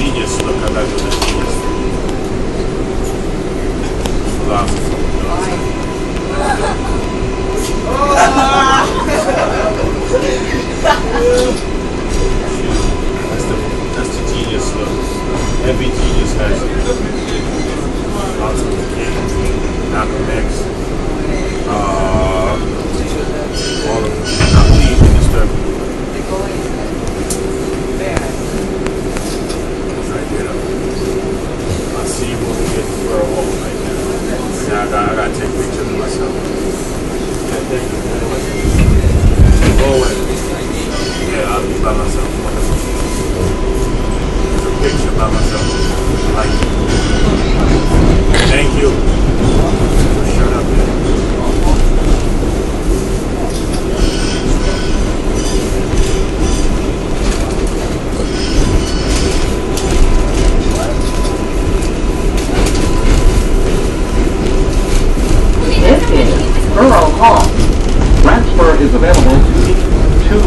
genius look. I gotta do the genius. Philosopher. That's the genius look. Every genius has it. Martin Luther King, Malcolm X, all of them. I believe in this stuff. Right there. I see when we get to Pearl Harbor right now. Now I gotta take pictures of myself. Go away. Yeah, I'll be by myself. There's a picture by myself. I like it. Thank you. Shut up there. This is Pearl Hall. Transfer is available to